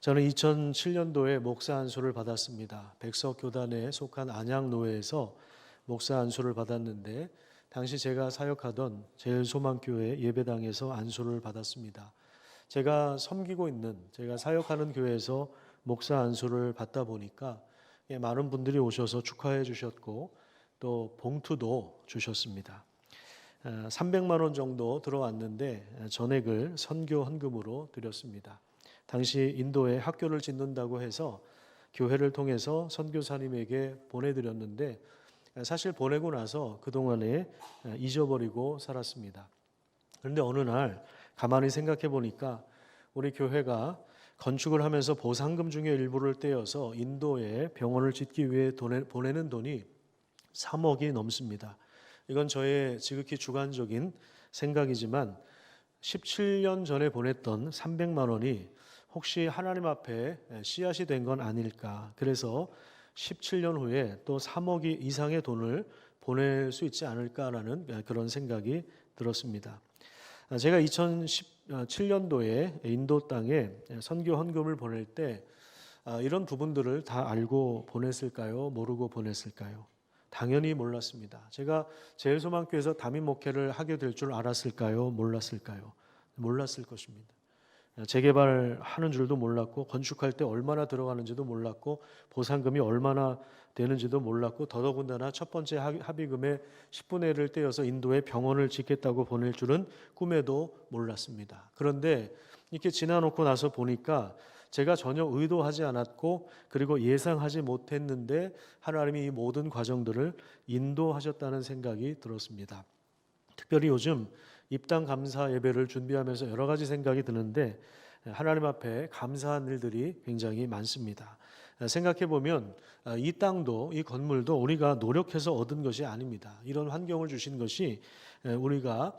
저는 2007년도에 목사 안수를 받았습니다. 백석교단에 속한 안양노회에서 목사 안수를 받았는데 당시 제가 사역하던 제일소망교회 예배당에서 안수를 받았습니다. 제가 섬기고 있는, 제가 사역하는 교회에서 목사 안수를 받다 보니까 많은 분들이 오셔서 축하해 주셨고 또 봉투도 주셨습니다. 300만 원 정도 들어왔는데 전액을 선교 헌금으로 드렸습니다. 당시 인도에 학교를 짓는다고 해서 교회를 통해서 선교사님에게 보내드렸는데 사실 보내고 나서 그동안에 잊어버리고 살았습니다. 그런데 어느 날 가만히 생각해 보니까 우리 교회가 건축을 하면서 보상금 중에 일부를 떼어서 인도에 병원을 짓기 위해 보내는 돈이 3억이 넘습니다. 이건 저의 지극히 주관적인 생각이지만 17년 전에 보냈던 300만 원이 혹시 하나님 앞에 씨앗이 된 건 아닐까. 그래서 17년 후에 또 3억 이상의 돈을 보낼 수 있지 않을까라는 그런 생각이 들었습니다. 제가 2017년도에 인도 땅에 선교 헌금을 보낼 때 이런 부분들을 다 알고 보냈을까요? 모르고 보냈을까요? 당연히 몰랐습니다. 제가 제일소망교회에서 담임 목회를 하게 될 줄 알았을까요? 몰랐을까요? 몰랐을 것입니다. 재개발하는 줄도 몰랐고 건축할 때 얼마나 들어가는지도 몰랐고 보상금이 얼마나 되는지도 몰랐고 더더군다나 첫 번째 합의금의 10분의 1을 떼어서 인도에 병원을 짓겠다고 보낼 줄은 꿈에도 몰랐습니다. 그런데 이렇게 지나놓고 나서 보니까 제가 전혀 의도하지 않았고 그리고 예상하지 못했는데 하나님이 이 모든 과정들을 인도하셨다는 생각이 들었습니다. 특별히 요즘 입당 감사 예배를 준비하면서 여러 가지 생각이 드는데 하나님 앞에 감사한 일들이 굉장히 많습니다. 생각해 보면 이 땅도 이 건물도 우리가 노력해서 얻은 것이 아닙니다. 이런 환경을 주신 것이 우리가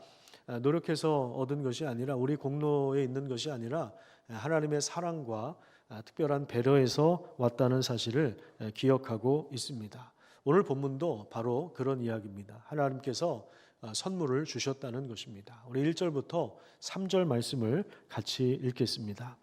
노력해서 얻은 것이 아니라 우리 공로에 있는 것이 아니라 하나님의 사랑과 특별한 배려에서 왔다는 사실을 기억하고 있습니다. 오늘 본문도 바로 그런 이야기입니다. 하나님께서 선물을 주셨다는 것입니다. 우리 1절부터 3절 말씀을 같이 읽겠습니다.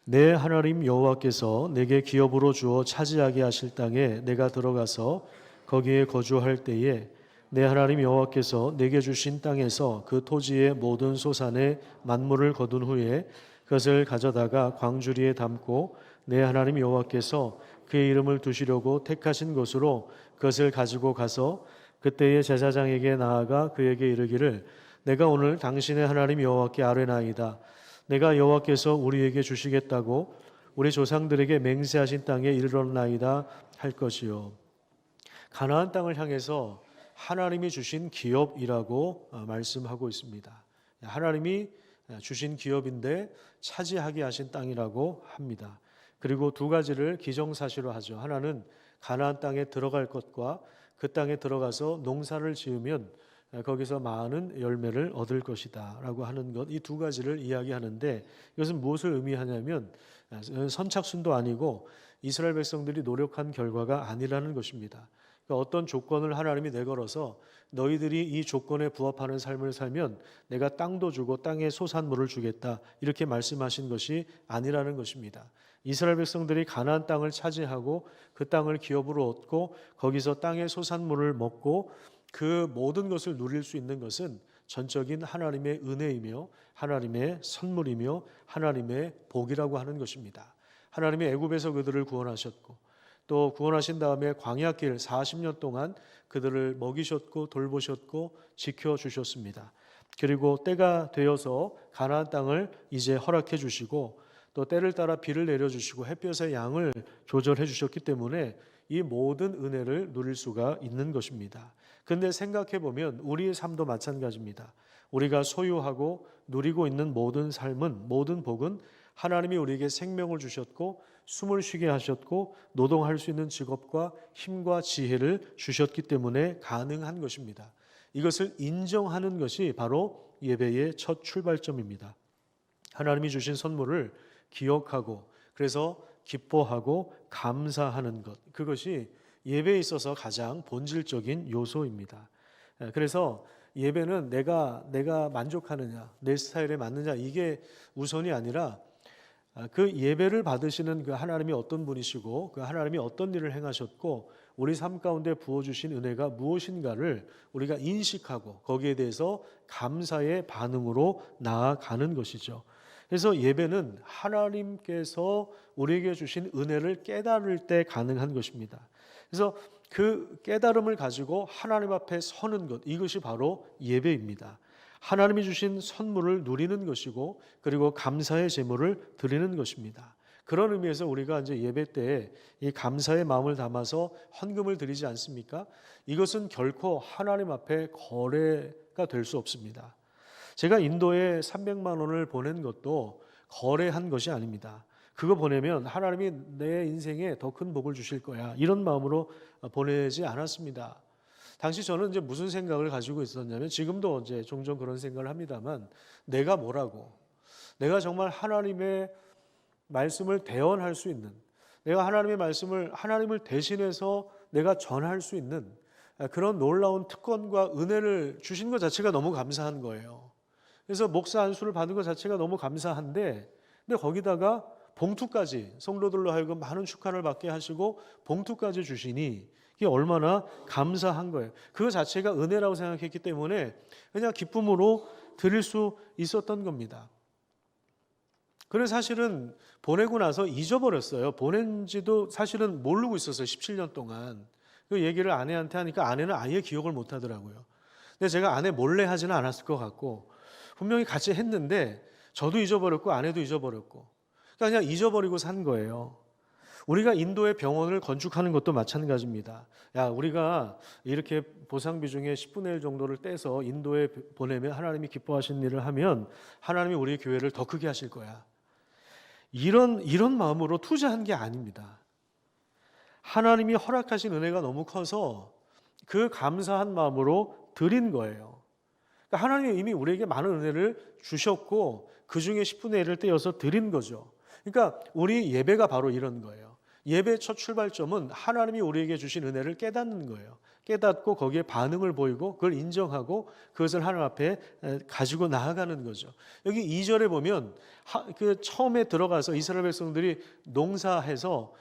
내 하나님 여호와께서 내게 기업으로 주어 차지하게 하실 땅에 내가 들어가서 거기에 거주할 때에 내 하나님 여호와께서 내게 주신 땅에서 그 토지의 모든 소산의 만물을 거둔 후에 그것을 가져다가 광주리에 담고 내 하나님 여호와께서 그의 이름을 두시려고 택하신 곳으로 그것을 가지고 가서 그때의 제사장에게 나아가 그에게 이르기를 내가 오늘 당신의 하나님 여호와께 아뢰나이다. 내가 여호와께서 우리에게 주시겠다고 우리 조상들에게 맹세하신 땅에 이르렀나이다 할 것이요. 가나안 땅을 향해서 하나님이 주신 기업이라고 말씀하고 있습니다. 하나님이 주신 기업인데 차지하게 하신 땅이라고 합니다. 그리고 두 가지를 기정사실로 하죠. 하나는 가나안 땅에 들어갈 것과 그 땅에 들어가서 농사를 지으면 거기서 많은 열매를 얻을 것이다 라고 하는 것, 이 두 가지를 이야기하는데 이것은 무엇을 의미하냐면 선착순도 아니고 이스라엘 백성들이 노력한 결과가 아니라는 것입니다. 그러니까 어떤 조건을 하나님이 내걸어서 너희들이 이 조건에 부합하는 삶을 살면 내가 땅도 주고 땅의 소산물을 주겠다 이렇게 말씀하신 것이 아니라는 것입니다. 이스라엘 백성들이 가나안 땅을 차지하고 그 땅을 기업으로 얻고 거기서 땅의 소산물을 먹고 그 모든 것을 누릴 수 있는 것은 전적인 하나님의 은혜이며 하나님의 선물이며 하나님의 복이라고 하는 것입니다. 하나님이 애굽에서 그들을 구원하셨고 또 구원하신 다음에 광야길 40년 동안 그들을 먹이셨고 돌보셨고 지켜주셨습니다. 그리고 때가 되어서 가나안 땅을 이제 허락해 주시고 또 때를 따라 비를 내려주시고 햇볕의 양을 조절해 주셨기 때문에 이 모든 은혜를 누릴 수가 있는 것입니다. 그런데 생각해 보면 우리의 삶도 마찬가지입니다. 우리가 소유하고 누리고 있는 모든 삶은, 모든 복은 하나님이 우리에게 생명을 주셨고 숨을 쉬게 하셨고 노동할 수 있는 직업과 힘과 지혜를 주셨기 때문에 가능한 것입니다. 이것을 인정하는 것이 바로 예배의 첫 출발점입니다. 하나님이 주신 선물을 기억하고 그래서 기뻐하고 감사하는 것, 그것이 예배에 있어서 가장 본질적인 요소입니다. 그래서 예배는 내가 만족하느냐, 내 스타일에 맞느냐 이게 우선이 아니라 그 예배를 받으시는 그 하나님이 어떤 분이시고 그 하나님이 어떤 일을 행하셨고 우리 삶 가운데 부어주신 은혜가 무엇인가를 우리가 인식하고 거기에 대해서 감사의 반응으로 나아가는 것이죠. 그래서 예배는 하나님께서 우리에게 주신 은혜를 깨달을 때 가능한 것입니다. 그래서 그 깨달음을 가지고 하나님 앞에 서는 것, 이것이 바로 예배입니다. 하나님이 주신 선물을 누리는 것이고 그리고 감사의 제물을 드리는 것입니다. 그런 의미에서 우리가 이제 예배 때에 이 감사의 마음을 담아서 헌금을 드리지 않습니까? 이것은 결코 하나님 앞에 거래가 될 수 없습니다. 제가 인도에 300만 원을 보낸 것도 거래한 것이 아닙니다. 그거 보내면 하나님이 내 인생에 더 큰 복을 주실 거야, 이런 마음으로 보내지 않았습니다. 당시 저는 이제 무슨 생각을 가지고 있었냐면, 지금도 이제 종종 그런 생각을 합니다만, 내가 뭐라고, 내가 정말 하나님의 말씀을 대언할 수 있는, 내가 하나님의 말씀을 하나님을 대신해서 내가 전할 수 있는 그런 놀라운 특권과 은혜를 주신 것 자체가 너무 감사한 거예요. 그래서 목사 안수를 받은 것 자체가 너무 감사한데, 근데 거기다가 봉투까지, 성도들로 하여금 많은 축하를 받게 하시고 봉투까지 주시니 이게 얼마나 감사한 거예요. 그거 자체가 은혜라고 생각했기 때문에 그냥 기쁨으로 드릴 수 있었던 겁니다. 그래서 사실은 보내고 나서 잊어버렸어요. 보낸지도 사실은 모르고 있었어요. 17년 동안. 그 얘기를 아내한테 하니까 아내는 아예 기억을 못 하더라고요. 근데 제가 아내 몰래 하지는 않았을 것 같고, 분명히 같이 했는데 저도 잊어버렸고 아내도 잊어버렸고, 그러니까 그냥 잊어버리고 산 거예요. 우리가 인도의 병원을 건축하는 것도 마찬가지입니다. 야, 우리가 이렇게 보상비 중에 10분의 1 정도를 떼서 인도에 보내면 하나님이 기뻐하시는 일을 하면 하나님이 우리 교회를 더 크게 하실 거야. 이런 마음으로 투자한 게 아닙니다. 하나님이 허락하신 은혜가 너무 커서 그 감사한 마음으로 드린 거예요. 그러니까 하나님이 이미 우리에게 많은 은혜를 주셨고 그 중에 10분의 1을 떼어서 드린 거죠. 그러니까 우리 예배가 바로 이런 거예요. 예배의 첫 출발점은 하나님이 우리에게 주신 은혜를 깨닫는 거예요. 깨닫고 거기에 반응을 보이고 그걸 인정하고 그것을 하나님 앞에 가지고 나아가는 거죠. 여기 2절에 보면 그 처음에 들어가서 이스라엘 백성들이 농사해서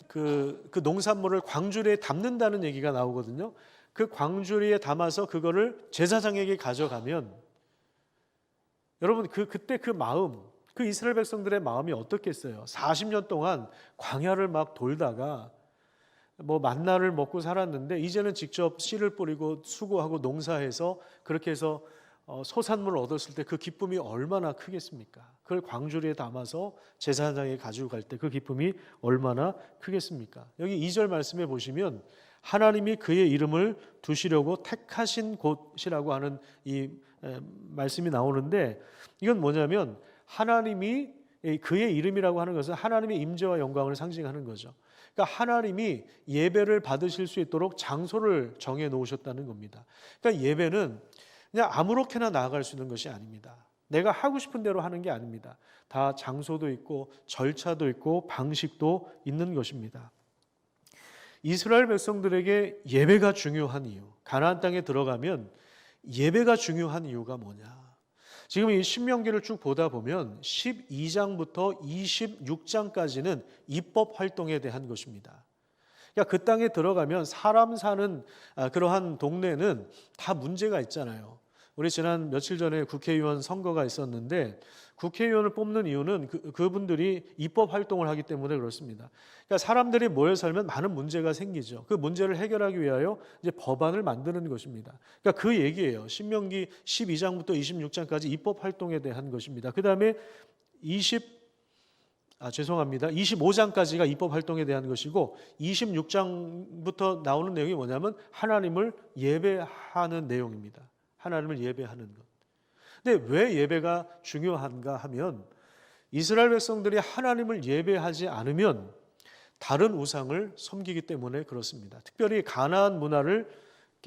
그 농산물을 광주리에 담는다는 얘기가 나오거든요. 그 광주리에 담아서 그거를 제사장에게 가져가면, 여러분 그때 그 마음, 그 이스라엘 백성들의 마음이 어떻겠어요? 40년 동안 광야를 막 돌다가 뭐 만나를 먹고 살았는데 이제는 직접 씨를 뿌리고 수고하고 농사해서 그렇게 해서 소산물을 얻었을 때 그 기쁨이 얼마나 크겠습니까? 그걸 광주리에 담아서 제사장에 가지고 갈 때 그 기쁨이 얼마나 크겠습니까? 여기 2절 말씀해 보시면 하나님이 그의 이름을 두시려고 택하신 곳이라고 하는 이 말씀이 나오는데, 이건 뭐냐면 하나님이 그의 이름이라고 하는 것은 하나님의 임재와 영광을 상징하는 거죠. 그러니까 하나님이 예배를 받으실 수 있도록 장소를 정해 놓으셨다는 겁니다. 그러니까 예배는 그냥 아무렇게나 나아갈 수 있는 것이 아닙니다. 내가 하고 싶은 대로 하는 게 아닙니다. 다 장소도 있고 절차도 있고 방식도 있는 것입니다. 이스라엘 백성들에게 예배가 중요한 이유, 가나안 땅에 들어가면 예배가 중요한 이유가 뭐냐? 지금 이 신명기를 쭉 보다 보면 12장부터 26장까지는 입법 활동에 대한 것입니다. 그러니까 그 땅에 들어가면 사람 사는 그러한 동네는 다 문제가 있잖아요. 우리 지난 며칠 전에 국회의원 선거가 있었는데 국회의원을 뽑는 이유는 그분들이 입법 활동을 하기 때문에 그렇습니다. 그러니까 사람들이 모여 살면 많은 문제가 생기죠. 그 문제를 해결하기 위하여 이제 법안을 만드는 것입니다. 그러니까 그 얘기예요. 신명기 12장부터 26장까지 입법 활동에 대한 것입니다. 그 다음에 25장까지가 입법 활동에 대한 것이고 26장부터 나오는 내용이 뭐냐면 하나님을 예배하는 내용입니다. 하나님을 예배하는 것. 근데 왜 예배가 중요한가 하면 이스라엘 백성들이 하나님을 예배하지 않으면 다른 우상을 섬기기 때문에 그렇습니다. 특별히 가나안 문화를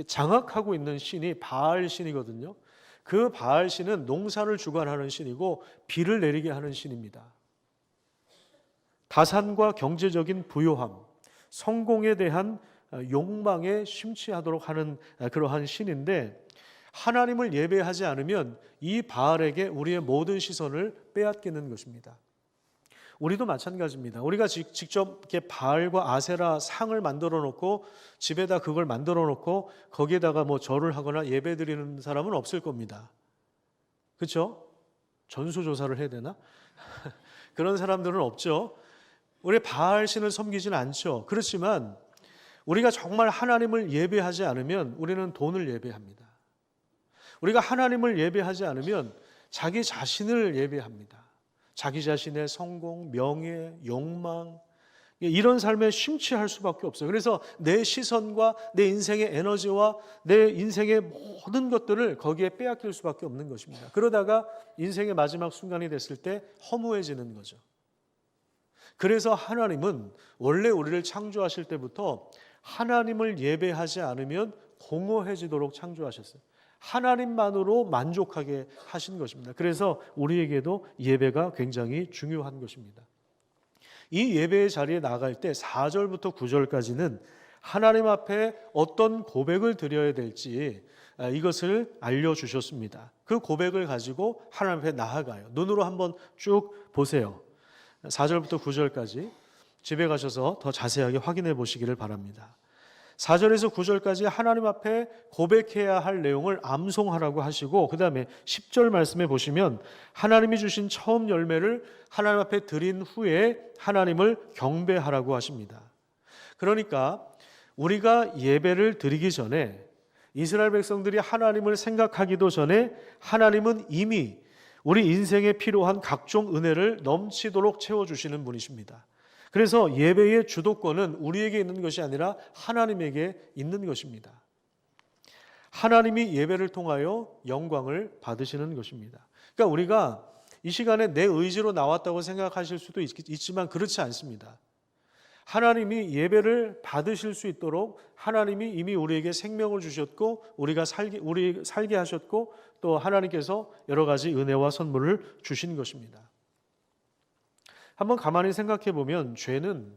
장악하고 있는 신이 바알 신이거든요. 그 바알 신은 농사를 주관하는 신이고 비를 내리게 하는 신입니다. 다산과 경제적인 부요함, 성공에 대한 욕망에 심취하도록 하는 그러한 신인데, 하나님을 예배하지 않으면 이 바알에게 우리의 모든 시선을 빼앗기는 것입니다. 우리도 마찬가지입니다. 우리가 직접 이렇게 바알과 아세라 상을 만들어 놓고 집에다 그걸 만들어 놓고 거기에다가 뭐 절을 하거나 예배 드리는 사람은 없을 겁니다. 그렇죠? 전수조사를 해야 되나? 그런 사람들은 없죠. 우리 바알 신을 섬기지는 않죠. 그렇지만 우리가 정말 하나님을 예배하지 않으면 우리는 돈을 예배합니다. 우리가 하나님을 예배하지 않으면 자기 자신을 예배합니다. 자기 자신의 성공, 명예, 욕망, 이런 삶에 심취할 수밖에 없어요. 그래서 내 시선과 내 인생의 에너지와 내 인생의 모든 것들을 거기에 빼앗길 수밖에 없는 것입니다. 그러다가 인생의 마지막 순간이 됐을 때 허무해지는 거죠. 그래서 하나님은 원래 우리를 창조하실 때부터 하나님을 예배하지 않으면 공허해지도록 창조하셨어요. 하나님만으로 만족하게 하신 것입니다. 그래서 우리에게도 예배가 굉장히 중요한 것입니다. 이 예배의 자리에 나갈 때 4절부터 9절까지는 하나님 앞에 어떤 고백을 드려야 될지 이것을 알려주셨습니다. 그 고백을 가지고 하나님 앞에 나아가요. 눈으로 한번 쭉 보세요. 4절부터 9절까지 집에 가셔서 더 자세하게 확인해 보시기를 바랍니다. 4절에서 9절까지 하나님 앞에 고백해야 할 내용을 암송하라고 하시고, 그 다음에 10절 말씀에 보시면 하나님이 주신 처음 열매를 하나님 앞에 드린 후에 하나님을 경배하라고 하십니다. 그러니까 우리가 예배를 드리기 전에, 이스라엘 백성들이 하나님을 생각하기도 전에 하나님은 이미 우리 인생에 필요한 각종 은혜를 넘치도록 채워주시는 분이십니다. 그래서 예배의 주도권은 우리에게 있는 것이 아니라 하나님에게 있는 것입니다. 하나님이 예배를 통하여 영광을 받으시는 것입니다. 그러니까 우리가 이 시간에 내 의지로 나왔다고 생각하실 수도 있지만 그렇지 않습니다. 하나님이 예배를 받으실 수 있도록 하나님이 이미 우리에게 생명을 주셨고 우리 살게 하셨고 또 하나님께서 여러 가지 은혜와 선물을 주신 것입니다. 한번 가만히 생각해 보면 죄는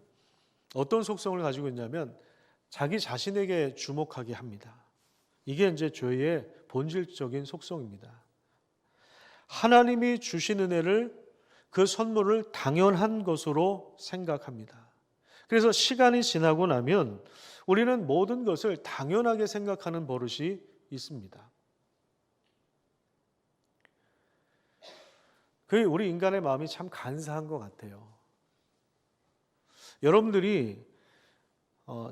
어떤 속성을 가지고 있냐면 자기 자신에게 주목하게 합니다. 이게 이제 죄의 본질적인 속성입니다. 하나님이 주신 은혜를, 그 선물을 당연한 것으로 생각합니다. 그래서 시간이 지나고 나면 우리는 모든 것을 당연하게 생각하는 버릇이 있습니다. 그게 우리 인간의 마음이 참 간사한 것 같아요. 여러분들이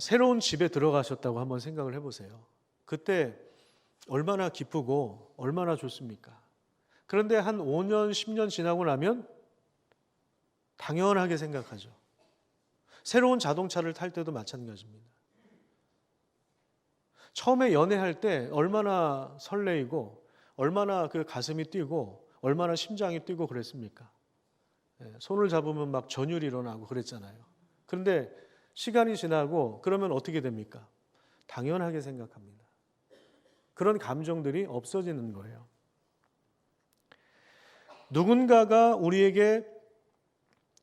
새로운 집에 들어가셨다고 한번 생각을 해보세요. 그때 얼마나 기쁘고 얼마나 좋습니까? 그런데 한 5년, 10년 지나고 나면 당연하게 생각하죠. 새로운 자동차를 탈 때도 마찬가지입니다. 처음에 연애할 때 얼마나 설레이고 얼마나 그 가슴이 뛰고 얼마나 심장이 뛰고 그랬습니까? 손을 잡으면 막 전율이 일어나고 그랬잖아요. 그런데 시간이 지나고 그러면 어떻게 됩니까? 당연하게 생각합니다. 그런 감정들이 없어지는 거예요. 누군가가 우리에게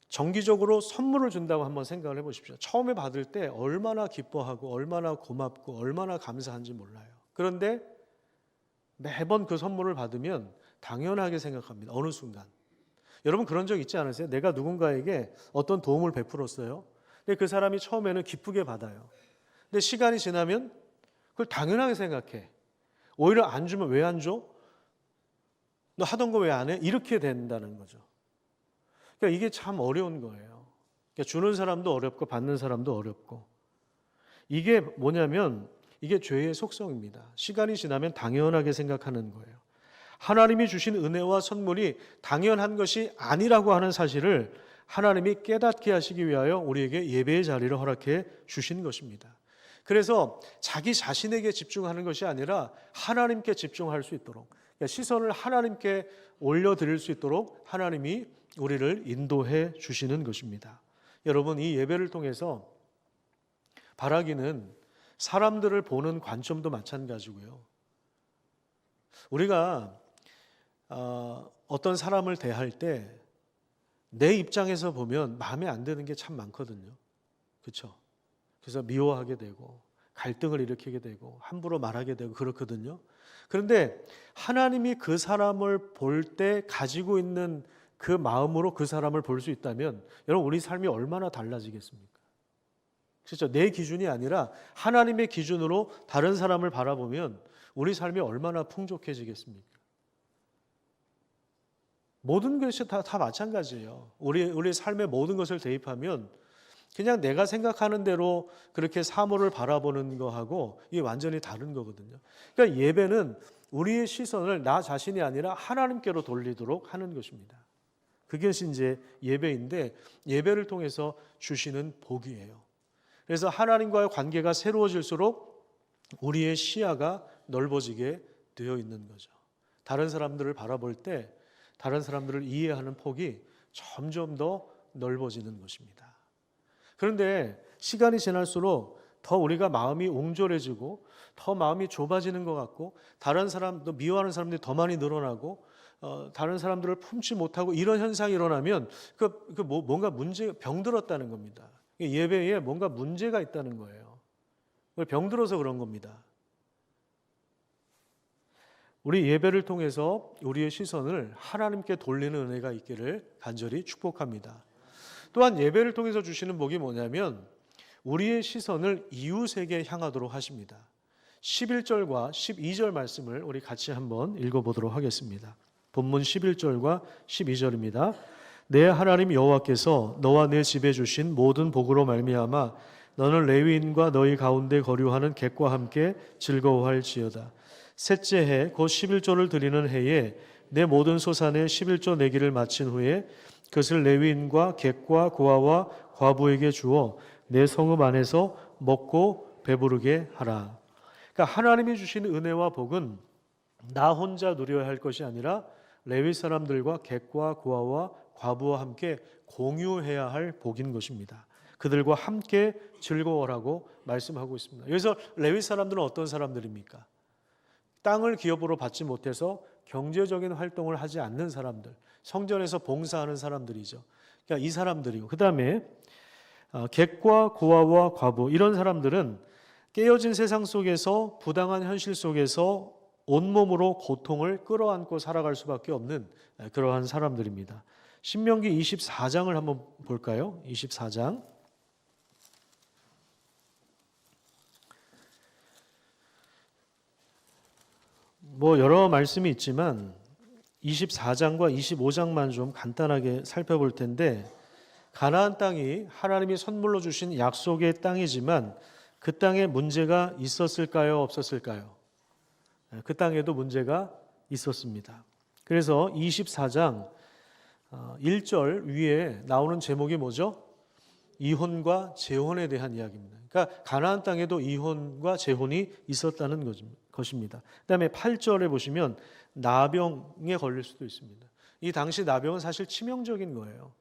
정기적으로 선물을 준다고 한번 생각을 해보십시오. 처음에 받을 때 얼마나 기뻐하고 얼마나 고맙고 얼마나 감사한지 몰라요. 그런데 매번 그 선물을 받으면 당연하게 생각합니다. 어느 순간. 여러분 그런 적 있지 않으세요? 내가 누군가에게 어떤 도움을 베풀었어요. 근데 그 사람이 처음에는 기쁘게 받아요. 근데 시간이 지나면 그걸 당연하게 생각해. 오히려 안 주면 왜 안 줘? 너 하던 거 왜 안 해? 이렇게 된다는 거죠. 그러니까 이게 참 어려운 거예요. 그러니까 주는 사람도 어렵고 받는 사람도 어렵고. 이게 뭐냐면 이게 죄의 속성입니다. 시간이 지나면 당연하게 생각하는 거예요. 하나님이 주신 은혜와 선물이 당연한 것이 아니라고 하는 사실을 하나님이 깨닫게 하시기 위하여 우리에게 예배의 자리를 허락해 주신 것입니다. 그래서 자기 자신에게 집중하는 것이 아니라 하나님께 집중할 수 있도록, 그러니까 시선을 하나님께 올려드릴 수 있도록 하나님이 우리를 인도해 주시는 것입니다. 여러분, 이 예배를 통해서 바라기는 사람들을 보는 관점도 마찬가지고요. 우리가 어떤 사람을 대할 때 내 입장에서 보면 마음에 안 드는 게 참 많거든요. 그렇죠? 그래서 미워하게 되고 갈등을 일으키게 되고 함부로 말하게 되고 그렇거든요. 그런데 하나님이 그 사람을 볼 때 가지고 있는 그 마음으로 그 사람을 볼 수 있다면 여러분 우리 삶이 얼마나 달라지겠습니까? 그렇죠? 내 기준이 아니라 하나님의 기준으로 다른 사람을 바라보면 우리 삶이 얼마나 풍족해지겠습니까? 모든 것이 다 마찬가지예요. 우리 삶의 모든 것을 대입하면 그냥 내가 생각하는 대로 그렇게 사물을 바라보는 거하고 이게 완전히 다른 거거든요. 그러니까 예배는 우리의 시선을 나 자신이 아니라 하나님께로 돌리도록 하는 것입니다. 그것이 이제 예배인데 예배를 통해서 주시는 복이에요. 그래서 하나님과의 관계가 새로워질수록 우리의 시야가 넓어지게 되어 있는 거죠. 다른 사람들을 바라볼 때 다른 사람들을 이해하는 폭이 점점 더 넓어지는 것입니다. 그런데 시간이 지날수록 더 우리가 마음이 옹졸해지고 더 마음이 좁아지는 것 같고 다른 사람도 미워하는 사람들이 더 많이 늘어나고 다른 사람들을 품지 못하고 이런 현상이 일어나면 뭔가 병들었다는 겁니다. 예배에 뭔가 문제가 있다는 거예요. 병들어서 그런 겁니다. 우리 예배를 통해서 우리의 시선을 하나님께 돌리는 은혜가 있기를 간절히 축복합니다. 또한 예배를 통해서 주시는 복이 뭐냐면 우리의 시선을 이웃에게 향하도록 하십니다. 11절과 12절 말씀을 우리 같이 한번 읽어보도록 하겠습니다. 본문 11절과 12절입니다. 내 하나님 여호와께서 너와 내 집에 주신 모든 복으로 말미암아 너는 레위인과 너희 가운데 거류하는 객과 함께 즐거워할지어다. 셋째 해 곧 11조를 드리는 해에 내 모든 소산의 11조 내기를 마친 후에 그것을 레위인과 객과 고아와 과부에게 주어 내 성읍 안에서 먹고 배부르게 하라. 그러니까 하나님이 주시는 은혜와 복은 나 혼자 누려야 할 것이 아니라 레위 사람들과 객과 고아와 과부와 함께 공유해야 할 복인 것입니다. 그들과 함께 즐거워라고 말씀하고 있습니다. 여기서 레위 사람들은 어떤 사람들입니까? 땅을 기업으로 받지 못해서 경제적인 활동을 하지 않는 사람들, 성전에서 봉사하는 사람들이죠. 그러니까 이 사람들이고, 그 다음에 객과 고아와 과부, 이런 사람들은 깨어진 세상 속에서 부당한 현실 속에서 온몸으로 고통을 끌어안고 살아갈 수밖에 없는 그러한 사람들입니다. 신명기 24장을 한번 볼까요? 24장. 여러 말씀이 있지만 24장과 25장만 좀 간단하게 살펴볼 텐데, 가나안 땅이 하나님이 선물로 주신 약속의 땅이지만 그 땅에 문제가 있었을까요? 없었을까요? 그 땅에도 문제가 있었습니다. 그래서 24장 1절 위에 나오는 제목이 뭐죠? 이혼과 재혼에 대한 이야기입니다. 그러니까 가나안 땅에도 이혼과 재혼이 있었다는 것입니다. 그다음에 8절에 보시면 나병에 걸릴 수도 있습니다. 이 당시 나병은 사실 치명적인 거예요.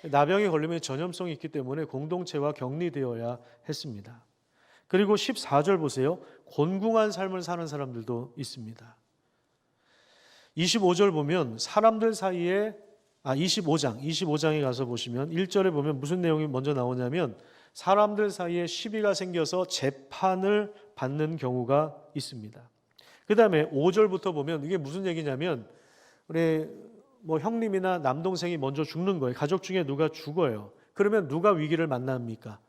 나병에 걸리면 전염성이 있기 때문에 공동체와 격리되어야 했습니다. 그리고 14절 보세요. 곤궁한 삶을 사는 사람들도 있습니다. 25절 보면 사람들 사이에 25장에 가서 보시면 1절에 보면 무슨 내용이 먼저 나오냐면 사람들 사이에 시비가 생겨서 재판을 받는 경우가 있습니다. 그 다음에 5절부터 보면 이게 무슨 얘기냐면 우리 형님이나 남동생이 먼저 죽는 거예요. 가족 중에 누가 죽어요. 그러면 누가 위기를 만납니까?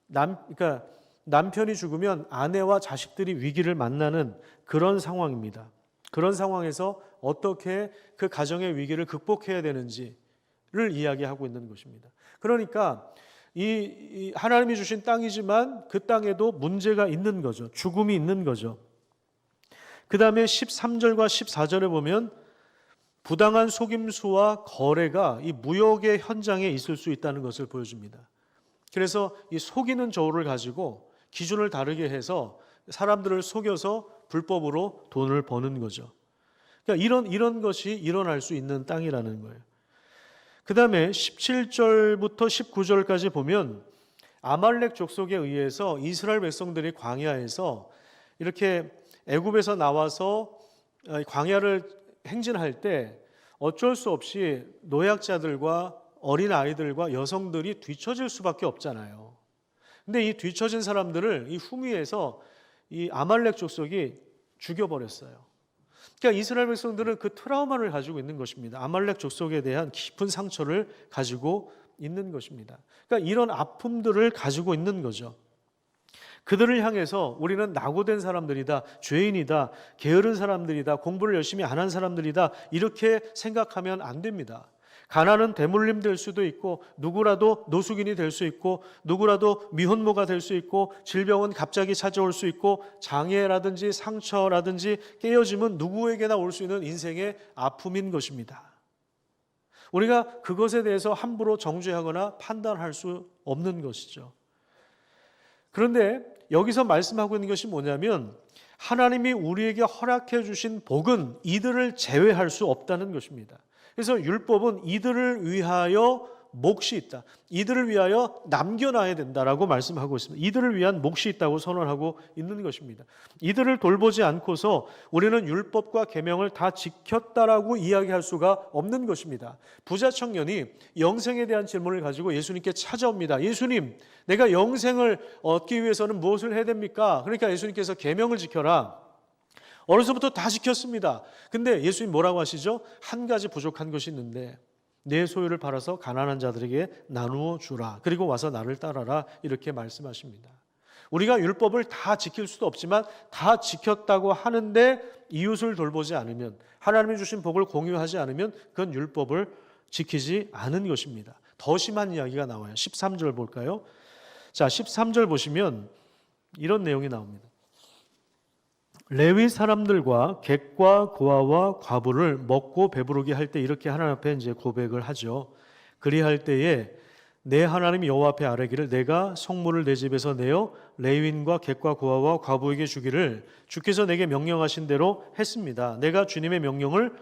그러니까 남편이 죽으면 아내와 자식들이 위기를 만나는 그런 상황입니다. 그런 상황에서 어떻게 그 가정의 위기를 극복해야 되는지를 이야기하고 있는 것입니다. 그러니까 이 하나님이 주신 땅이지만 그 땅에도 문제가 있는 거죠. 죽음이 있는 거죠. 그 다음에 13절과 14절에 보면 부당한 속임수와 거래가 이 무역의 현장에 있을 수 있다는 것을 보여줍니다. 그래서 이 속이는 저울을 가지고 기준을 다르게 해서 사람들을 속여서 불법으로 돈을 버는 거죠. 그러니까 이런 것이 일어날 수 있는 땅이라는 거예요. 그 다음에 17절부터 19절까지 보면 아말렉 족속에 의해서 이스라엘 백성들이 광야에서 이렇게 애굽에서 나와서 광야를 행진할 때 어쩔 수 없이 노약자들과 어린 아이들과 여성들이 뒤처질 수밖에 없잖아요. 근데 이 뒤처진 사람들을 이 후미에서 이 아말렉 족속이 죽여버렸어요. 그러니까 이스라엘 백성들은 그 트라우마를 가지고 있는 것입니다. 아말렉 족속에 대한 깊은 상처를 가지고 있는 것입니다. 그러니까 이런 아픔들을 가지고 있는 거죠. 그들을 향해서 우리는 낙오된 사람들이다, 죄인이다, 게으른 사람들이다, 공부를 열심히 안 한 사람들이다, 이렇게 생각하면 안 됩니다. 가난은 대물림 될 수도 있고, 누구라도 노숙인이 될 수 있고, 누구라도 미혼모가 될 수 있고, 질병은 갑자기 찾아올 수 있고, 장애라든지 상처라든지 깨어짐은 누구에게나 올 수 있는 인생의 아픔인 것입니다. 우리가 그것에 대해서 함부로 정죄하거나 판단할 수 없는 것이죠. 그런데 여기서 말씀하고 있는 것이 뭐냐면, 하나님이 우리에게 허락해 주신 복은 이들을 제외할 수 없다는 것입니다. 그래서 율법은 이들을 위하여 몫이 있다, 이들을 위하여 남겨놔야 된다라고 말씀하고 있습니다. 이들을 위한 몫이 있다고 선언하고 있는 것입니다. 이들을 돌보지 않고서 우리는 율법과 계명을 다 지켰다라고 이야기할 수가 없는 것입니다. 부자 청년이 영생에 대한 질문을 가지고 예수님께 찾아옵니다. 예수님, 내가 영생을 얻기 위해서는 무엇을 해야 됩니까? 그러니까 예수님께서 계명을 지켜라. 어려서부터 다 지켰습니다. 근데 예수님 뭐라고 하시죠? 한 가지 부족한 것이 있는데 내 소유를 팔아서 가난한 자들에게 나누어 주라. 그리고 와서 나를 따라라. 이렇게 말씀하십니다. 우리가 율법을 다 지킬 수도 없지만 다 지켰다고 하는데 이웃을 돌보지 않으면, 하나님이 주신 복을 공유하지 않으면 그건 율법을 지키지 않은 것입니다. 더 심한 이야기가 나와요. 13절 볼까요? 자, 13절 보시면 이런 내용이 나옵니다. 레위 사람들과 객과 고아와 과부를 먹고 배부르게 할 때 이렇게 하나님 앞에 이제 고백을 하죠. 그리할 때에 내 하나님 여호와 앞에 아뢰기를, 내가 성물을 내 집에서 내어 레위인과 객과 고아와 과부에게 주기를 주께서 내게 명령하신 대로 했습니다. 내가 주님의 명령을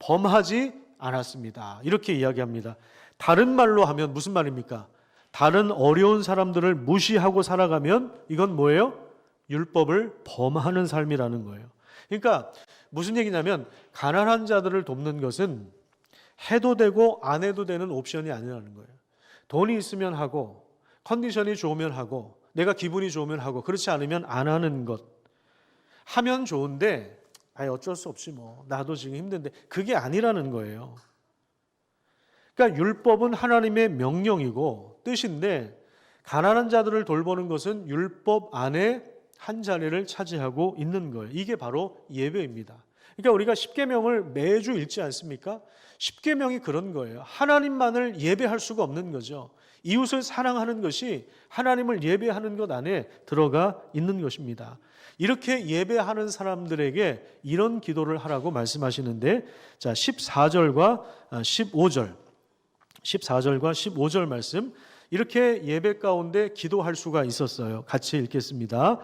범하지 않았습니다. 이렇게 이야기합니다. 다른 말로 하면 무슨 말입니까? 다른 어려운 사람들을 무시하고 살아가면 이건 뭐예요? 율법을 범하는 삶이라는 거예요. 그러니까 무슨 얘기냐면, 가난한 자들을 돕는 것은 해도 되고 안 해도 되는 옵션이 아니라는 거예요. 돈이 있으면 하고, 컨디션이 좋으면 하고, 내가 기분이 좋으면 하고, 그렇지 않으면 안 하는 것. 하면 좋은데 어쩔 수 없이 뭐 나도 지금 힘든데, 그게 아니라는 거예요. 그러니까 율법은 하나님의 명령이고 뜻인데, 가난한 자들을 돌보는 것은 율법 안에 한 자리를 차지하고 있는 거예요. 이게 바로 예배입니다. 그러니까 우리가 십계명을 매주 읽지 않습니까? 십계명이 그런 거예요. 하나님만을 예배할 수가 없는 거죠. 이웃을 사랑하는 것이 하나님을 예배하는 것 안에 들어가 있는 것입니다. 이렇게 예배하는 사람들에게 이런 기도를 하라고 말씀하시는데, 자, 14절과 15절 14절과 15절 말씀, 이렇게 예배 가운데 기도할 수가 있었어요. 같이 읽겠습니다.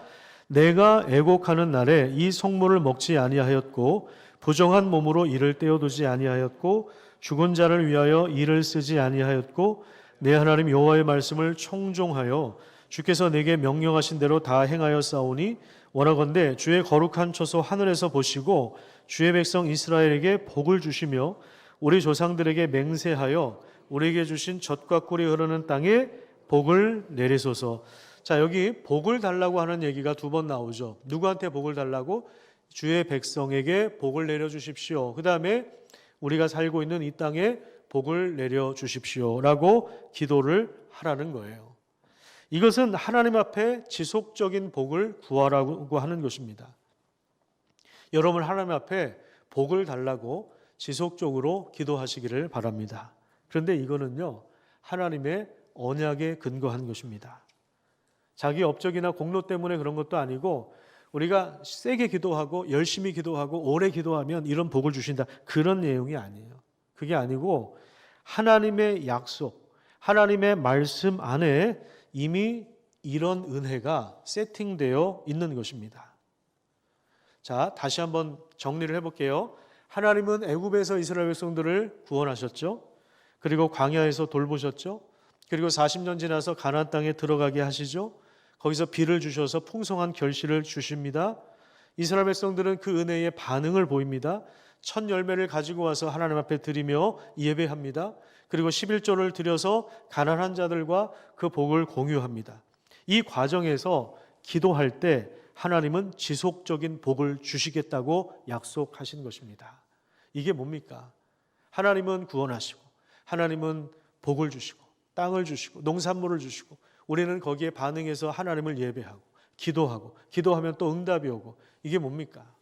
내가 애곡하는 날에 이 성물을 먹지 아니하였고 부정한 몸으로 이를 떼어두지 아니하였고 죽은 자를 위하여 이를 쓰지 아니하였고 내 하나님 여호와의 말씀을 청종하여 주께서 내게 명령하신 대로 다 행하여 싸우니, 원하건대 주의 거룩한 처소 하늘에서 보시고 주의 백성 이스라엘에게 복을 주시며 우리 조상들에게 맹세하여 우리에게 주신 젖과 꿀이 흐르는 땅에 복을 내리소서. 자, 여기 복을 달라고 하는 얘기가 두 번 나오죠. 누구한테 복을 달라고? 주의 백성에게 복을 내려주십시오. 그 다음에 우리가 살고 있는 이 땅에 복을 내려주십시오 라고 기도를 하라는 거예요. 이것은 하나님 앞에 지속적인 복을 구하라고 하는 것입니다. 여러분, 하나님 앞에 복을 달라고 지속적으로 기도하시기를 바랍니다. 그런데 이거는요, 하나님의 언약에 근거한 것입니다. 자기 업적이나 공로 때문에 그런 것도 아니고, 우리가 세게 기도하고 열심히 기도하고 오래 기도하면 이런 복을 주신다, 그런 내용이 아니에요. 그게 아니고 하나님의 약속, 하나님의 말씀 안에 이미 이런 은혜가 세팅되어 있는 것입니다. 자, 다시 한번 정리를 해볼게요. 하나님은 애굽에서 이스라엘 백성들을 구원하셨죠. 그리고 광야에서 돌보셨죠. 그리고 40년 지나서 가나안 땅에 들어가게 하시죠. 거기서 비를 주셔서 풍성한 결실을 주십니다. 이스라엘 백성들은 그 은혜의 반응을 보입니다. 첫 열매를 가지고 와서 하나님 앞에 드리며 예배합니다. 그리고 11조를 드려서 가난한 자들과 그 복을 공유합니다. 이 과정에서 기도할 때 하나님은 지속적인 복을 주시겠다고 약속하신 것입니다. 이게 뭡니까? 하나님은 구원하시고, 하나님은 복을 주시고, 땅을 주시고, 농산물을 주시고, 우리는 거기에 반응해서 하나님을 예배하고, 기도하고, 기도하면 또 응답이 오고, 이게 뭡니까?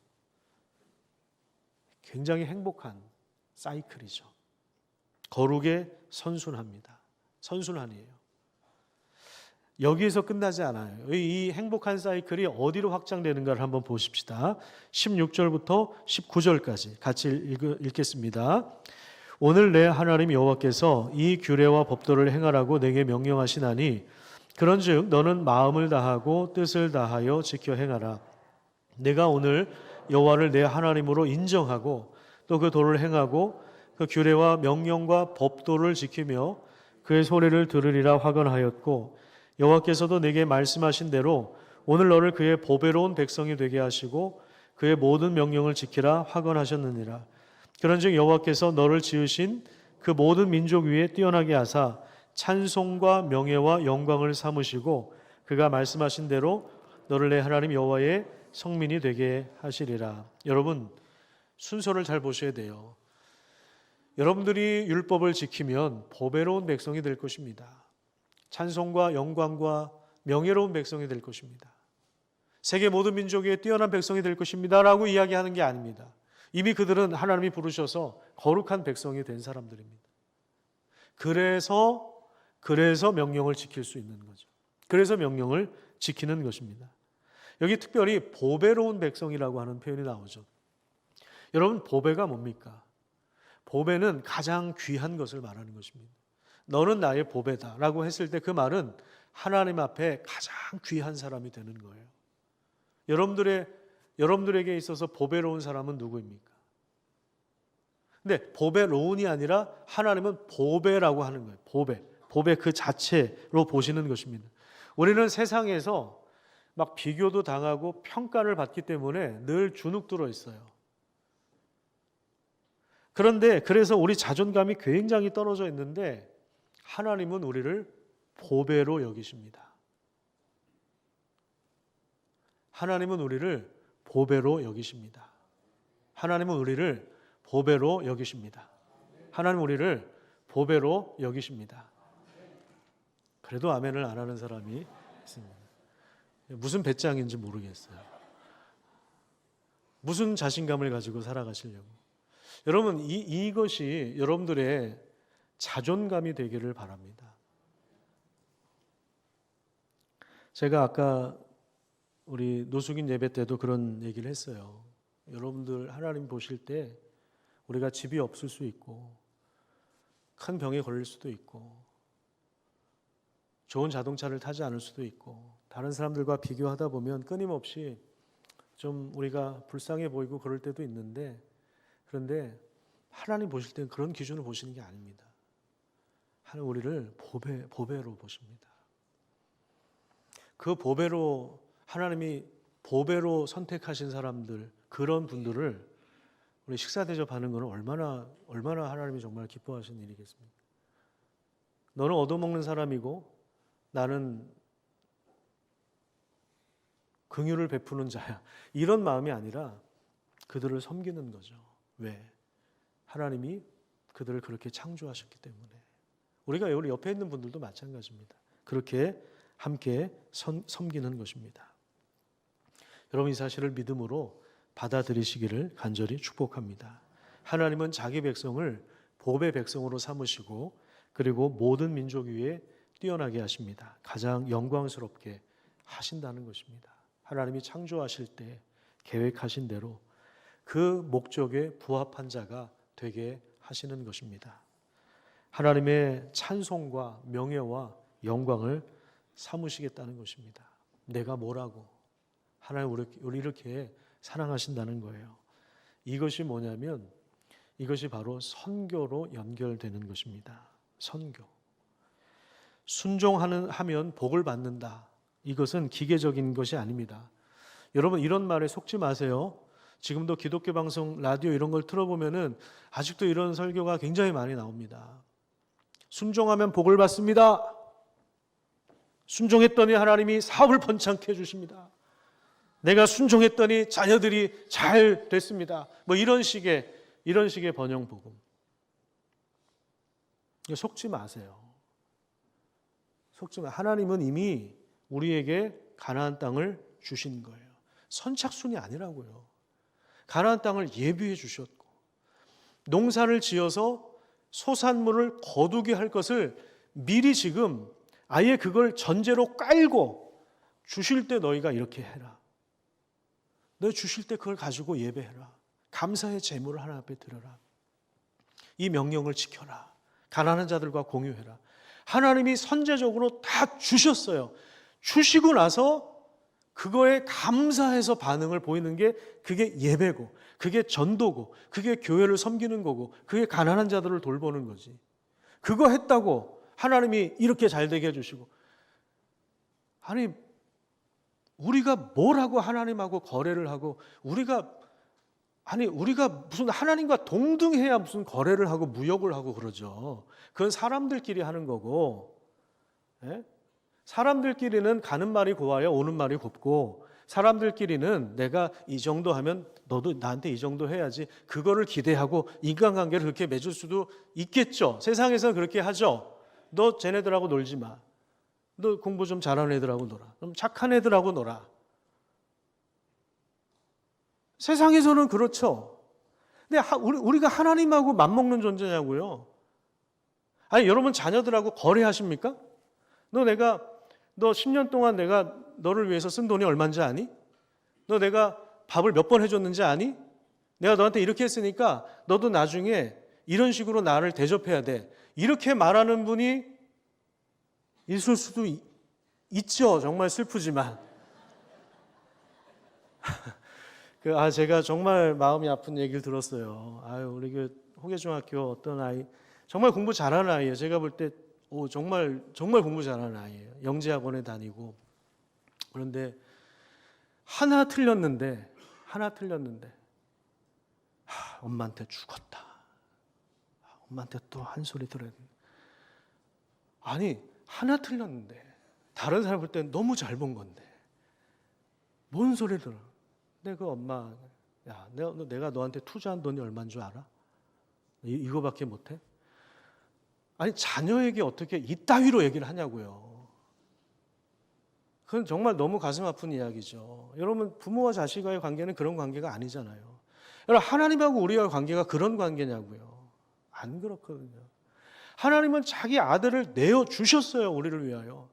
굉장히 행복한 사이클이죠. 거룩의 선순환입니다. 선순환이에요. 여기에서 끝나지 않아요. 이 행복한 사이클이 어디로 확장되는가를 한번 보십시다. 16절부터 19절까지 같이 읽겠습니다. 오늘 내 하나님 여호와께서 이 규례와 법도를 행하라고 내게 명령하시나니 그런즉 너는 마음을 다하고 뜻을 다하여 지켜 행하라. 내가 오늘 여호와를 내 하나님으로 인정하고 또 그 도를 행하고 그 규례와 명령과 법도를 지키며 그의 소리를 들으리라 화건하였고 여호와께서도 내게 말씀하신 대로 오늘 너를 그의 보배로운 백성이 되게 하시고 그의 모든 명령을 지키라 화건하셨느니라. 그런즉 여호와께서 너를 지으신 그 모든 민족 위에 뛰어나게 하사 찬송과 명예와 영광을 삼으시고 그가 말씀하신 대로 너를 내 하나님 여호와의 성민이 되게 하시리라. 여러분, 순서를 잘 보셔야 돼요. 여러분들이 율법을 지키면 보배로운 백성이 될 것입니다. 찬송과 영광과 명예로운 백성이 될 것입니다. 세계 모든 민족 위에 뛰어난 백성이 될 것입니다 라고 이야기하는 게 아닙니다. 이미 그들은 하나님이 부르셔서 거룩한 백성이 된 사람들입니다. 그래서 명령을 지킬 수 있는 거죠. 그래서 명령을 지키는 것입니다. 여기 특별히 보배로운 백성이라고 하는 표현이 나오죠. 여러분, 보배가 뭡니까? 보배는 가장 귀한 것을 말하는 것입니다. 너는 나의 보배다 라고 했을 때 그 말은 하나님 앞에 가장 귀한 사람이 되는 거예요. 여러분들에게 있어서 보배로운 사람은 누구입니까? 근데 보배로운이 아니라 하나님은 보배라고 하는 거예요. 보배 그 자체로 보시는 것입니다. 우리는 세상에서 막 비교도 당하고 평가를 받기 때문에 늘 주눅들어 있어요. 그런데 그래서 우리 자존감이 굉장히 떨어져 있는데 하나님은 우리를 보배로 여기십니다. 하나님은 우리를 보배로 여기십니다. 하나님은 우리를 보배로 여기십니다. 하나님은 우리를 보배로 여기십니다. 그래도 아멘을 안 하는 사람이 있습니다. 무슨 배짱인지 모르겠어요. 무슨 자신감을 가지고 살아가시려고. 여러분, 이것이 여러분들의 자존감이 되기를 바랍니다. 제가 아까 우리 노숙인 예배 때도 그런 얘기를 했어요. 여러분들 하나님 보실 때 우리가 집이 없을 수 있고 큰 병에 걸릴 수도 있고 좋은 자동차를 타지 않을 수도 있고 다른 사람들과 비교하다 보면 끊임없이 좀 우리가 불쌍해 보이고 그럴 때도 있는데, 그런데 하나님 보실 때는 그런 기준을 보시는 게 아닙니다. 하나님 우리를 보배로 보십니다. 그 보배로, 하나님이 보배로 선택하신 사람들, 그런 분들을 우리 식사 대접하는 것은 얼마나 하나님이 정말 기뻐하시는 일이겠습니까? 너는 얻어먹는 사람이고 나는 긍휼을 베푸는 자야, 이런 마음이 아니라 그들을 섬기는 거죠. 왜? 하나님이 그들을 그렇게 창조하셨기 때문에. 우리가 우리 옆에 있는 분들도 마찬가지입니다. 그렇게 함께 섬기는 것입니다. 여러분, 이 사실을 믿음으로 받아들이시기를 간절히 축복합니다. 하나님은 자기 백성을 보배 백성으로 삼으시고 그리고 모든 민족 위에 뛰어나게 하십니다. 가장 영광스럽게 하신다는 것입니다. 하나님이 창조하실 때 계획하신 대로 그 목적에 부합한 자가 되게 하시는 것입니다. 하나님의 찬송과 명예와 영광을 삼으시겠다는 것입니다. 내가 뭐라고? 하나님 우리 이렇게 사랑하신다는 거예요. 이것이 뭐냐면 이것이 바로 선교로 연결되는 것입니다. 선교. 순종하면 복을 받는다. 이것은 기계적인 것이 아닙니다. 여러분, 이런 말에 속지 마세요. 지금도 기독교 방송, 라디오 이런 걸 틀어보면은 아직도 이런 설교가 굉장히 많이 나옵니다. 순종하면 복을 받습니다. 순종했더니 하나님이 사업을 번창케 해주십니다. 내가 순종했더니 자녀들이 잘 됐습니다. 뭐 이런 식의 번영 복음. 속지 마세요. 속지 마. 하나님은 이미 우리에게 가나안 땅을 주신 거예요. 선착순이 아니라고요. 가나안 땅을 예비해 주셨고 농사를 지어서 소산물을 거두게 할 것을 미리 지금 아예 그걸 전제로 깔고 주실 때 너희가 이렇게 해라. 너희 주실 때 그걸 가지고 예배해라. 감사의 제물을 하나님 앞에 드려라. 이 명령을 지켜라. 가난한 자들과 공유해라. 하나님이 선제적으로 다 주셨어요. 주시고 나서 그거에 감사해서 반응을 보이는 게 그게 예배고, 그게 전도고, 그게 교회를 섬기는 거고, 그게 가난한 자들을 돌보는 거지. 그거 했다고 하나님이 이렇게 잘 되게 해주시고, 아니 우리가 뭘 하고 하나님하고 거래를 하고 우리가 무슨 하나님과 동등해야 무슨 거래를 하고 무역을 하고 그러죠. 그건 사람들끼리 하는 거고, 예? 사람들끼리는 가는 말이 고와요, 오는 말이 곱고, 사람들끼리는 내가 이 정도 하면 너도 나한테 이 정도 해야지, 그거를 기대하고 인간관계를 그렇게 맺을 수도 있겠죠. 세상에서는 그렇게 하죠. 너 쟤네들하고 놀지 마. 너 공부 좀 잘하는 애들하고 놀아. 좀 착한 애들하고 놀아. 세상에서는 그렇죠. 근데 우리가 하나님하고 맞먹는 존재냐고요. 아니 여러분 자녀들하고 거래하십니까? 너 10년 동안 내가 너를 위해서 쓴 돈이 얼마인지 아니? 너 내가 밥을 몇 번 해줬는지 아니? 내가 너한테 이렇게 했으니까 너도 나중에 이런 식으로 나를 대접해야 돼. 이렇게 말하는 분이 있을 수도 있죠. 정말 슬프지만. 제가 정말 마음이 아픈 얘기를 들었어요. 우리 그 호계중학교 어떤 아이, 정말 공부 잘하는 아이예요. 제가 볼 때 정말 공부 잘하는 아이예요. 영재학원에 다니고. 그런데 하나 틀렸는데 엄마한테 죽었다. 엄마한테 또 한 소리 들어야 돼. 아니 하나 틀렸는데 다른 사람 볼 땐 너무 잘 본 건데 뭔 소리 들어. 근데 그 엄마, 야, 내가 너한테 투자한 돈이 얼마인 줄 알아? 이거밖에 못해? 아니 자녀에게 어떻게 이따위로 얘기를 하냐고요. 그건 정말 너무 가슴 아픈 이야기죠. 여러분 부모와 자식과의 관계는 그런 관계가 아니잖아요. 여러분 하나님하고 우리와의 관계가 그런 관계냐고요. 안 그렇거든요. 하나님은 자기 아들을 내어주셨어요. 우리를 위하여.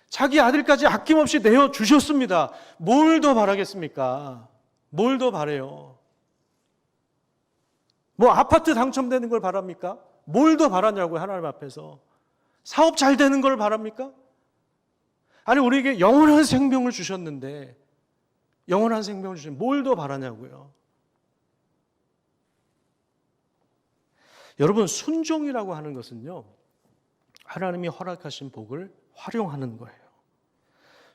자기 아들까지 아낌없이 내어주셨습니다. 뭘 더 바라겠습니까? 뭘 더 바래요? 뭐 아파트 당첨되는 걸 바랍니까? 뭘 더 바라냐고요, 하나님 앞에서. 사업 잘 되는 걸 바랍니까? 아니 우리에게 영원한 생명을 주셨는데 영원한 생명을 주신 뭘 더 바라냐고요. 여러분 순종이라고 하는 것은요, 하나님이 허락하신 복을 활용하는 거예요.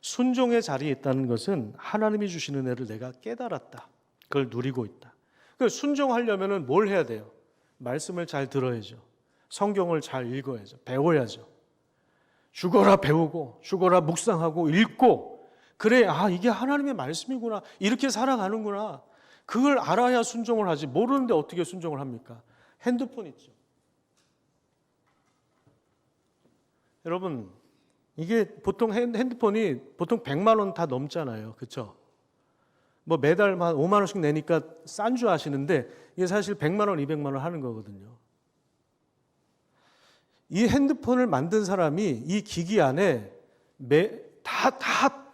순종의 자리에 있다는 것은 하나님이 주시는 애를 내가 깨달았다. 그걸 누리고 있다. 순종하려면 뭘 해야 돼요? 말씀을 잘 들어야죠. 성경을 잘 읽어야죠. 배워야죠. 죽어라 배우고, 죽어라 묵상하고 읽고, 그래 이게 하나님의 말씀이구나, 이렇게 살아가는구나, 그걸 알아야 순종을 하지. 모르는데 어떻게 순종을 합니까? 핸드폰 있죠. 여러분 이게 보통 핸드폰이 보통 100만 원 다 넘잖아요. 그렇죠? 뭐 매달 5만 원씩 내니까 싼 줄 아시는데 이게 사실 100만 원, 200만 원 하는 거거든요. 이 핸드폰을 만든 사람이 이 기기 안에 다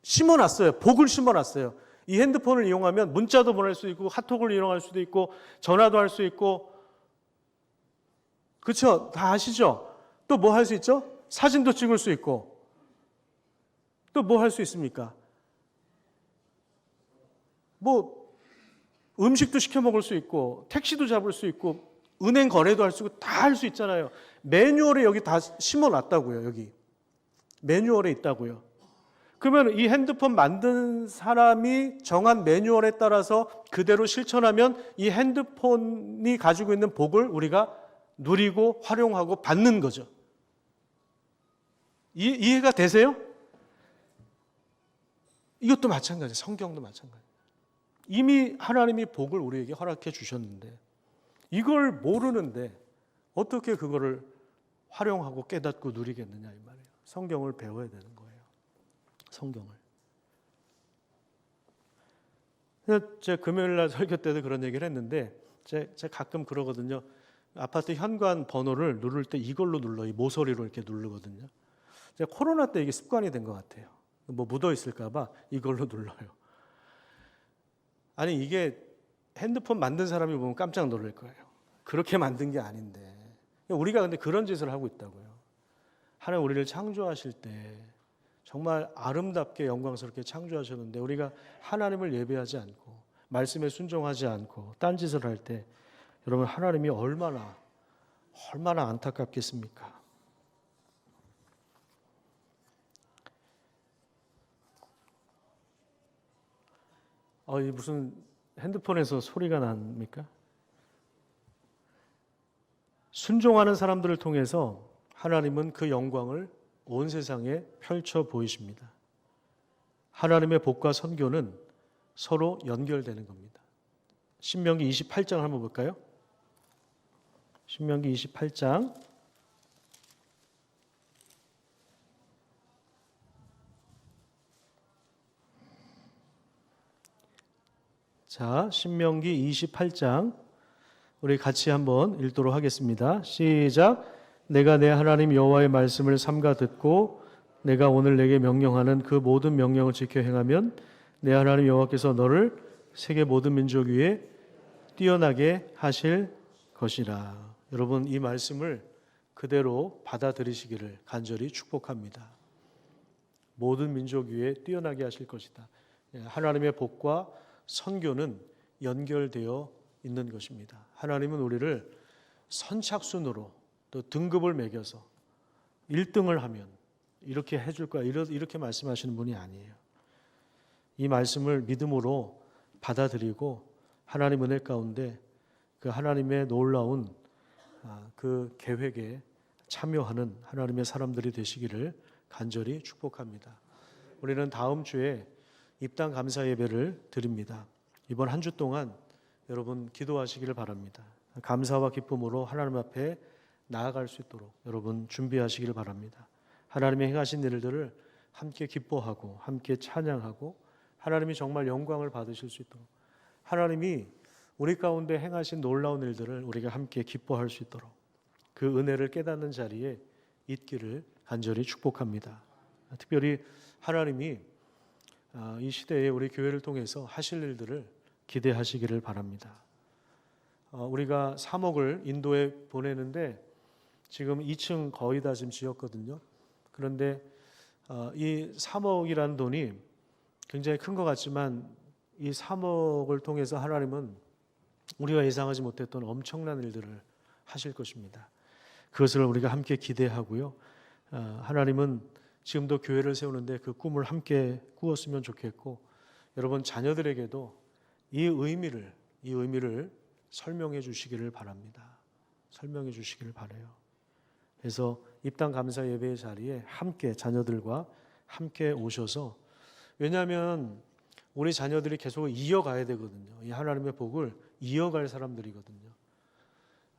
심어놨어요. 복을 심어놨어요. 이 핸드폰을 이용하면 문자도 보낼 수 있고 카톡을 이용할 수도 있고 전화도 할 수 있고, 그렇죠? 다 아시죠? 또 뭐 할 수 있죠? 사진도 찍을 수 있고, 또 뭐 할 수 있습니까? 뭐 음식도 시켜 먹을 수 있고, 택시도 잡을 수 있고, 은행 거래도 할 수 있고, 다 할 수 있잖아요. 매뉴얼에 여기 다 심어놨다고요. 여기 매뉴얼에 있다고요. 그러면 이 핸드폰 만든 사람이 정한 매뉴얼에 따라서 그대로 실천하면 이 핸드폰이 가지고 있는 복을 우리가 누리고 활용하고 받는 거죠. 이해가 되세요? 이것도 마찬가지예요. 성경도 마찬가지예요. 이미 하나님이 복을 우리에게 허락해 주셨는데 이걸 모르는데 어떻게 그거를 활용하고 깨닫고 누리겠느냐 이 말이에요. 성경을 배워야 되는 거예요. 성경을. 제가 금요일 날 설교 때도 그런 얘기를 했는데 제가 가끔 그러거든요. 아파트 현관 번호를 누를 때 이걸로 눌러요. 이 모서리로 이렇게 누르거든요. 제가 코로나 때 이게 습관이 된 것 같아요. 뭐 묻어 있을까 봐 이걸로 눌러요. 아니 이게 핸드폰 만든 사람이 보면 깜짝 놀랄 거예요. 그렇게 만든 게 아닌데. 우리가 근데 그런 짓을 하고 있다고요. 하나님 우리를 창조하실 때 정말 아름답게 영광스럽게 창조하셨는데 우리가 하나님을 예배하지 않고 말씀에 순종하지 않고 딴짓을 할 때 여러분 하나님이 얼마나 안타깝겠습니까? 이 무슨 핸드폰에서 소리가 납니까? 순종하는 사람들을 통해서 하나님은 그 영광을 온 세상에 펼쳐 보이십니다. 하나님의 복과 선교는 서로 연결되는 겁니다. 신명기 28장 한번 볼까요? 신명기 28장 자, 신명기 28장 우리 같이 한번 읽도록 하겠습니다. 시작. 내가 내 하나님 여호와의 말씀을 삼가 듣고 내가 오늘 내게 명령하는 그 모든 명령을 지켜 행하면 내 하나님 여호와께서 너를 세계 모든 민족 위에 뛰어나게 하실 것이라. 여러분 이 말씀을 그대로 받아들이시기를 간절히 축복합니다. 모든 민족 위에 뛰어나게 하실 것이다. 하나님의 복과 선교는 연결되어 있는 것입니다. 하나님은 우리를 선착순으로 또 등급을 매겨서 1등을 하면 이렇게 해줄 거야 이렇게 말씀하시는 분이 아니에요. 이 말씀을 믿음으로 받아들이고 하나님 은혜 가운데 그 하나님의 놀라운 그 계획에 참여하는 하나님의 사람들이 되시기를 간절히 축복합니다. 우리는 다음 주에 입당 감사 예배를 드립니다. 이번 한 주 동안 여러분 기도하시기를 바랍니다. 감사와 기쁨으로 하나님 앞에 나아갈 수 있도록 여러분 준비하시기를 바랍니다. 하나님의 행하신 일들을 함께 기뻐하고 함께 찬양하고 하나님이 정말 영광을 받으실 수 있도록 하나님이 우리 가운데 행하신 놀라운 일들을 우리가 함께 기뻐할 수 있도록 그 은혜를 깨닫는 자리에 있기를 간절히 축복합니다. 특별히 하나님이 이 시대에 우리 교회를 통해서 하실 일들을 기대하시기를 바랍니다. 우리가 3억을 인도에 보내는데 지금 2층 거의 다 지금 지었거든요. 그런데 이 3억이라는 돈이 굉장히 큰 것 같지만 이 3억을 통해서 하나님은 우리가 예상하지 못했던 엄청난 일들을 하실 것입니다. 그것을 우리가 함께 기대하고요. 하나님은 지금도 교회를 세우는데 그 꿈을 함께 꾸었으면 좋겠고 여러분 자녀들에게도 이 의미를 설명해 주시기를 바랍니다. 설명해 주시기를 바라요. 그래서 입당 감사 예배의 자리에 함께 자녀들과 함께 오셔서 왜냐하면 우리 자녀들이 계속 이어가야 되거든요. 이 하나님의 복을 이어갈 사람들이거든요.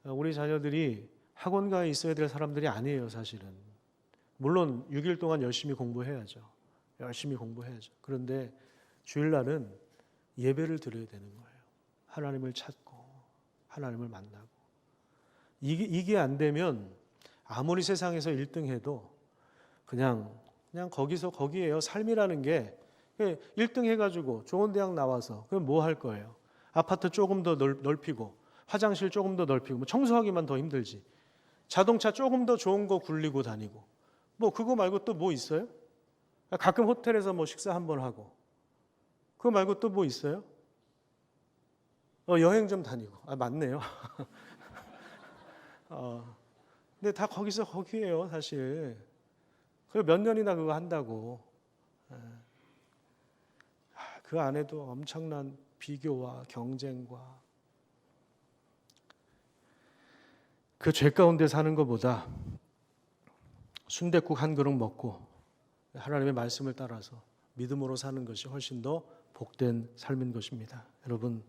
우리 자녀들이 학원가에 있어야 될 사람들이 아니에요, 사실은. 물론 6일 동안 열심히 공부해야죠. 열심히 공부해야죠. 그런데 주일날은 예배를 드려야 되는 거예요. 하나님을 찾고 하나님을 만나고 이게 안 되면 아무리 세상에서 1등 해도 그냥 거기서 거기에요. 삶이라는 게 1등 해가지고 좋은 대학 나와서 그럼 뭐 할 거예요? 아파트 조금 더 넓히고 화장실 조금 더 넓히고 뭐 청소하기만 더 힘들지. 자동차 조금 더 좋은 거 굴리고 다니고 뭐 그거 말고 또 뭐 있어요? 가끔 호텔에서 뭐 식사 한번 하고 그거 말고 또 뭐 있어요? 여행 좀 다니고 맞네요. 근데 다 거기서 거기에요, 사실. 그리고 몇 년이나 그거 한다고. 그 안에도 엄청난 비교와 경쟁과 그 죄 가운데 사는 것보다 순댓국 한 그릇 먹고 하나님의 말씀을 따라서 믿음으로 사는 것이 훨씬 더 복된 삶인 것입니다. 여러분,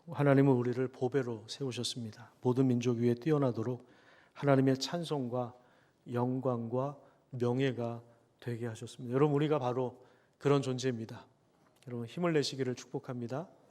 하나님은 우리를 보배로 세우셨습니다. 모든 민족 위에 뛰어나도록 하나님의 찬송과 영광과 명예가 되게 하셨습니다. 여러분, 우리가 바로 그런 존재입니다. 여러분, 힘을 내시기를 축복합니다.